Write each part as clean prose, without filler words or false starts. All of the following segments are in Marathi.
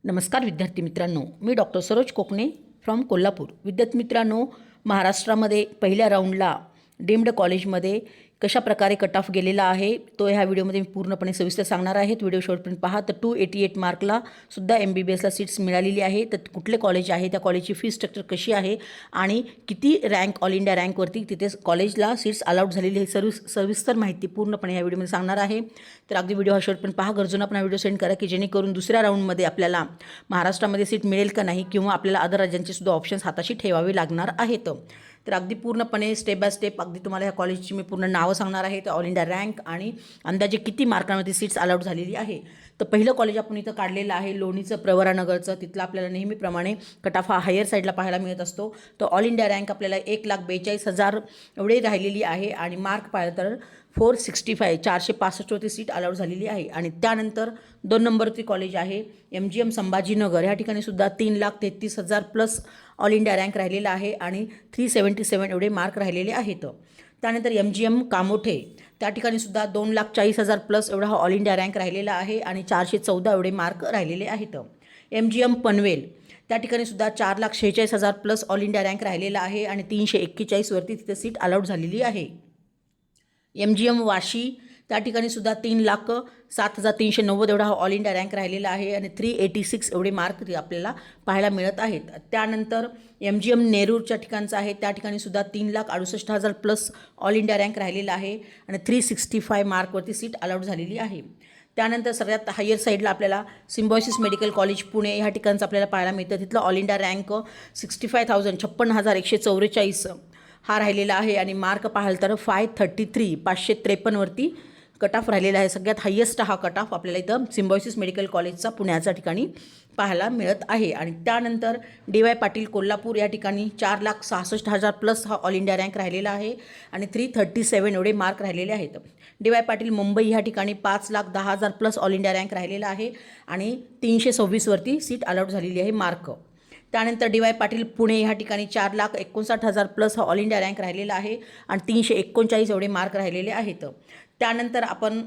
नमस्कार विद्यार्थी मित्रांनो, मी डॉक्टर सरोज कोकणे फ्रॉम कोल्हापूर. विद्यार्थी मित्रांनो, महाराष्ट्रामध्ये पहिल्या राऊंडला डीम्ड कॉलेजमध्ये कशा प्रकारे कट ऑफ गेलेला आहे तो ह्या व्हिडिओमध्ये मी पूर्णपणे सविस्तर सांगणार आहे. व्हिडिओ शेवटपर्यंत पहा. तर 288 मार्कला सुद्धा MBBSला सीट्स मिळालेली आहे. तर कुठले कॉलेज आहे, त्या कॉलेजची फी स्ट्रक्चर कशी आहे आणि किती रँक ऑल इंडिया रँकवरती तिथे कॉलेजला सीट्स अलाउड झालेली आहे, सविस्तर माहिती पूर्णपणे या व्हिडिओमध्ये सांगणार आहे. तर अगदी व्हिडिओ हा शेवटपर्यंत पहा. गरजूंना पण हा व्हिडिओ सेंड करा की जेणेकरून दुसऱ्या राऊंडमध्ये आपल्याला महाराष्ट्रामध्ये सीट मिळेल का नाही किंवा आपल्याला अदर राज्यांचे सुद्धा ऑप्शन्स हाताशी ठेवावे लागणार आहेत. तर अगदी पूर्णपणे स्टेप बाय स्टेप अगदी तुम्हाला ह्या कॉलेजची मी पूर्ण नावं सांगणार आहे. तर ऑल इंडिया रँक आणि अंदाजे किती मार्कांमध्ये सीट्स अलाउड झालेली आहे. तर पहिलं कॉलेज आपण इथं काढलेलं आहे लोणीचं प्रवरानगरचं. तिथलं आपल्याला नेहमीप्रमाणे कट ऑफ हा हायर साईडला पाहायला मिळत असतो. तर ऑल इंडिया रँक आपल्याला 1,42,000 एवढी राहिलेली आहे आणि मार्क पाहिलं तर 465 465वरती सीट अलाउड झालेली आहे. आणि त्यानंतर 2 नंबरची कॉलेज आहे MGM संभाजीनगर. ह्या ठिकाणी सुद्धा 3,33,000 प्लस ऑल इंडिया रँक राहिलेला आहे आणि 377 एवढे मार्क राहिलेले आहेत. त्यानंतर MGM कामोठे, त्या ठिकाणी सुद्धा 2,40,000 प्लस एवढा हा ऑल इंडिया रँक राहिलेला आहे आणि 414 एवढे मार्क राहिलेले आहेत. MGM पनवेल, त्या ठिकाणी सुद्धा 4,46,000 प्लस ऑल इंडिया रँक राहिलेला आहे आणि 341वरती तिथे सीट अलाउड झालेली आहे. MGM वाशी, त्या ठिकाणी सुद्धा 3,07,390 एवढा हा ऑल इंडिया रँक राहिलेला आहे आणि 386 एवढे मार्क आपल्याला पाहायला मिळत आहेत. त्यानंतर MGM नेरूरच्या ठिकाणचं आहे, त्या ठिकाणी सुद्धा 3,68,000 प्लस ऑल इंडिया रँक राहिलेला आहे आणि 365 मार्कवरती सीट अलाउड झालेली आहे. त्यानंतर सगळ्यात हायर साईडला आपल्याला सिम्बॉयसिस मेडिकल कॉलेज पुणे ह्या ठिकाणचं आपल्याला पाहायला मिळतं. तिथलं ऑल इंडिया रँक 56,144 हा राहिलेला आहे आणि मार्क पाहाल तर 553वरती कट ऑफ राहिलेला आहे. सगळ्यात हायेस्ट हा कट ऑफ आपल्याला इथं सिम्बॉयसिस मेडिकल कॉलेजचा पुण्याच्या ठिकाणी पाहायला मिळत आहे. आणि त्यानंतर DY पाटील कोल्हापूर या ठिकाणी 4,66,000 प्लस हा ऑल इंडिया रँक राहिलेला आहे आणि 337 एवढे मार्क राहिलेले आहेत. DY पाटील मुंबई ह्या ठिकाणी 5,10,000 प्लस ऑल इंडिया रँक राहिलेला आहे आणि 326वरती सीट अलाउड झालेली आहे मार्क. त्यानंतर DY पाटील पुणे ह्या ठिकाणी 4,59,000 प्लस हा ऑल इंडिया रँक राहिलेला आहे आणि 339 एवढे मार्क राहिलेले आहेत. त्यानंतर आपण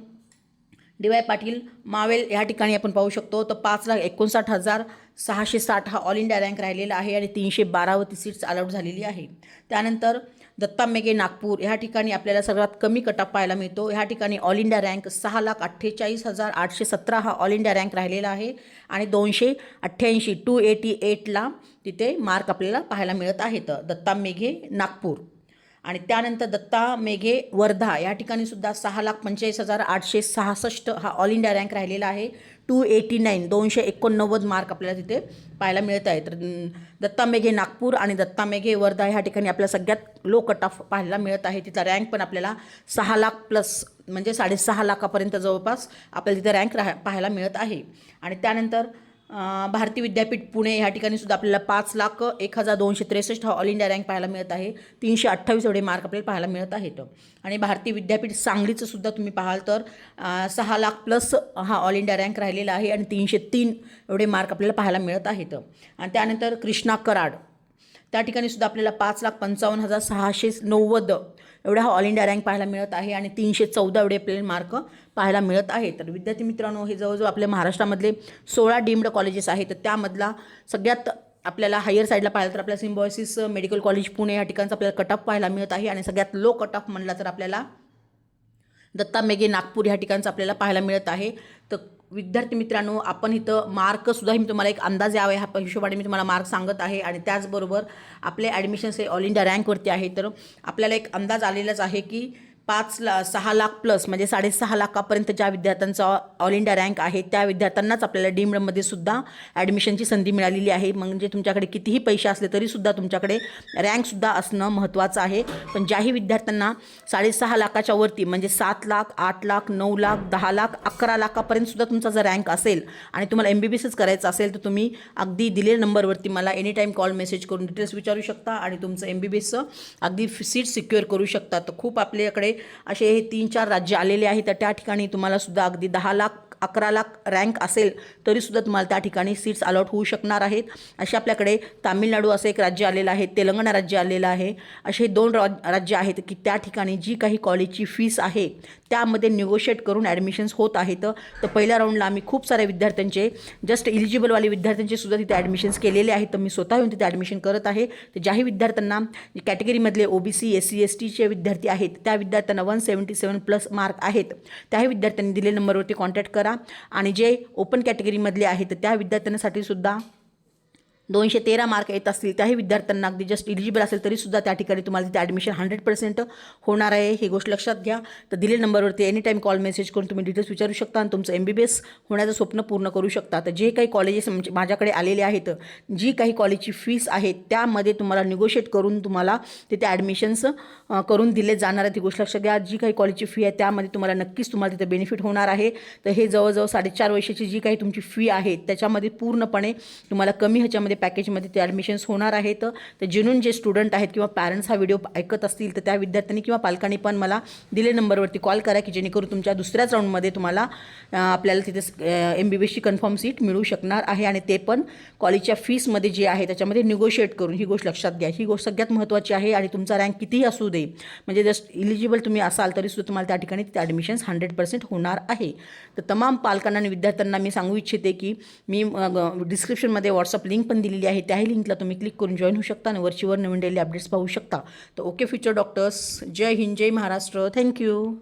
DY पाटील मावेल ह्या ठिकाणी आपण पाहू शकतो. तर 5,59,660 हा ऑल इंडिया रँक राहिलेला आहे आणि 312वरती सीट्स अलाउड झालेली आहे. त्यानंतर दत्ता मेघे नागपूर ह्या ठिकाणी आपल्याला सगळ्यात कमी कट ऑफ पाहायला मिळतो. ह्या ठिकाणी ऑल इंडिया रँक 6,48,817 हा ऑल इंडिया रँक राहिलेला आहे आणि 288 288ला तिथे मार्क आपल्याला पाहायला मिळत आहेत. दत्ता मेघे नागपूर. आणि त्यानंतर दत्ता मेघे वर्धा या ठिकाणी सुद्धा 6,45,866 हा ऑल इंडिया रँक राहिलेला आहे. 289 मार्क आपल्याला तिथे पाहायला मिळत आहे. तर दत्ता मेघे नागपूर आणि दत्ता मेघे वर्धा ह्या ठिकाणी आपल्याला सगळ्यात लो कट ऑफ पाहायला मिळत आहे. तिथला रँक पण आपल्याला 6 लाख प्लस म्हणजे 6.5 लाखापर्यंत जवळपास आपल्याला तिथे रँक पाहायला मिळत आहे. आणि त्यानंतर भारती विद्यापीठ पुणे ह्या ठिकाणी सुद्धा आपल्याला 5,01,263 हा ऑल इंडिया रँक पाहायला मिळत आहे. 328 एवढे मार्क आपल्याला पाहायला मिळत आहेत. आणि भारती विद्यापीठ सांगलीचं सुद्धा तुम्ही पाहाल तर 6 लाख प्लस हा ऑल इंडिया रँक राहिलेला आहे आणि 303 एवढे मार्क आपल्याला पाहायला मिळत आहेत. आणि त्यानंतर कृष्णा कराड, त्या ठिकाणी सुद्धा आपल्याला 5,55,690 एवढा हा ऑल इंडिया रँक पाहायला मिळत आहे आणि 314 एवढे आपल्याला मार्क पाहायला मिळत आहे. तर विद्यार्थी मित्रांनो, हे जवळजवळ आपल्या महाराष्ट्रामधले 16 डीम्ड कॉलेजेस आहेत. तर त्यामधला सगळ्यात आपल्याला हायर साईडला पाहिलं तर आपल्या सिम्बॉयसिस मेडिकल कॉलेज पुणे या ठिकाणचं आपल्याला कट ऑफ पाहायला मिळत आहे. आणि सगळ्यात लो कट ऑफ म्हणला तर आपल्याला दत्ता मेघे नागपूर ह्या ठिकाणचं आपल्याला पाहायला मिळत आहे. तर विद्यार्थी मित्रांनो, आपण इथं मार्कसुद्धा मी तुम्हाला एक अंदाज यावा ह्या हिशोबाने मी तुम्हाला मार्क सांगत आहे. आणि त्याचबरोबर आपले ॲडमिशन्स हे ऑल इंडिया रँकवरती आहे. तर आपल्याला एक अंदाज आलेलाच आहे की 6 लाख प्लस म्हणजे 6.5 लाखापर्यंत ज्या विद्यार्थ्यांचा ऑल इंडिया रँक आहे त्या विद्यार्थ्यांनाच आपल्याला डीम्डमध्ये सुद्धा ॲडमिशनची संधी मिळालेली आहे. म्हणजे तुमच्याकडे कितीही पैसे असले तरीसुद्धा तुमच्याकडे रँकसुद्धा असणं महत्त्वाचं आहे. पण ज्याही विद्यार्थ्यांना 6.5 लाखाच्या वरती म्हणजे 7 लाख 8 लाख 9 लाख 10 लाख 11 लाखापर्यंत सुद्धा तुमचा जर रँक असेल आणि तुम्हाला MBBSच करायचं असेल तर तुम्ही अगदी दिलेल्या नंबरवरती मला एनी टाईम कॉल मेसेज करून डिटेल्स विचारू शकता आणि तुमचं MBBSचं अगदी सीट सिक्युअर करू शकता. तर खूप आपल्याकडे असे हे 3-4 राज्य आलेले आहेत. तर त्या ठिकाणी तुम्हाला सुद्धा अगदी 10 लाख 11ला रँक असेल तरीसुद्धा तुम्हाला त्या ठिकाणी सीट्स अलॉट होऊ शकणार आहेत. असे आपल्याकडे तामिळनाडू असं एक राज्य आलेलं आहे, तेलंगणा राज्य आलेलं आहे. असे 2 राज्य आहेत की त्या ठिकाणी जी काही कॉलेजची फीस आहे त्यामध्ये निगोशिएट करून ॲडमिशन्स होत आहेत. तर पहिल्या राऊंडला आम्ही खूप साऱ्या विद्यार्थ्यांचे जस्ट इलिजिबलवाले विद्यार्थ्यांचे सुद्धा तिथे ॲडमिशन्स केलेले आहेत. तर मी स्वतः येऊन तिथे ॲडमिशन करत आहे. तर ज्याही विद्यार्थ्यांना कॅटेगरीमधले OBC SC STचे विद्यार्थी आहेत त्या विद्यार्थ्यांना 177+ मार्क आहेत, त्याही विद्यार्थ्यांनी दिलेल्या नंबरवरती कॉन्टॅक्ट करा. आणि जे ओपन कॅटेगरीमधले आहेत तर त्या विद्यार्थ्यांसाठी सुद्धा 213 मार्क येत असतील त्याही विद्यार्थ्यांना अगदी जस्ट इलिजिबल असेल तरीसुद्धा त्या ठिकाणी तुम्हाला तिथे ॲडमिशन 100% होणार आहे. ही गोष्ट लक्षात घ्या. तर दिलेल्या नंबरवरती एनी टाईम कॉल मेसेज करून तुम्ही डिटेल्स विचारू शकता आणि तुमचं MBBS होण्याचं स्वप्न पूर्ण करू शकता. तर जे काही कॉलेजेस माझ्याकडे आलेले आहेत, जी काही कॉलेजची फीस आहे त्यामध्ये तुम्हाला निगोशिएट करून तुम्हाला तिथे ॲडमिशन्स करून दिले जाणार आहेत. ही गोष्ट लक्षात घ्या. जी काही कॉलेजची फी आहे त्यामध्ये तुम्हाला नक्कीच तुम्हाला तिथे बेनिफिट होणार आहे. तर हे जवळजवळ 4.5 वर्षाची जी काही तुमची फी आहे त्याच्यामध्ये पूर्णपणे तुम्हाला कमी ह्याच्यामध्ये पॅकेजमध्ये ते ॲडमिशन्स होणार आहेत. तर जेन्युइन जे स्टुडंट आहेत किंवा पॅरेंट्स हा व्हिडिओ ऐकत असतील तर त्या विद्यार्थ्यांनी किंवा पालकांनी पण मला दिले नंबरवरती कॉल करा की जेणेकरून तुमच्या दुसऱ्याच राऊंडमध्ये तुम्हाला आपल्याला तिथे MBBSची कन्फर्म सीट मिळू शकणार आहे. आणि ते पण कॉलेजच्या फीसमध्ये जे आहे त्याच्यामध्ये निगोशिएट करून. ही गोष्ट लक्षात घ्या. ही गोष्ट सगळ्यात महत्त्वाची आहे. आणि तुमचा रँक कितीही असू दे, म्हणजे जस्ट इलिजिबल तुम्ही असाल तरीसुद्धा तुम्हाला त्या ठिकाणी तिथे ॲडमिशन्स 100% होणार आहे. तर तमाम पालकांना आणि विद्यार्थ्यांना मी सांगू इच्छिते की मी डिस्क्रिप्शनमध्ये व्हॉट्सअप लिंक पण दिलेली आहे, त्याही लिंकला तुम्ही क्लिक करून जॉईन होऊ शकता आणि वरचीवर नवीन डेली अपडेट्स पाहू शकता. तर ओके फ्युचर डॉक्टर्स, जय हिंद, जय महाराष्ट्र. थँक्यू.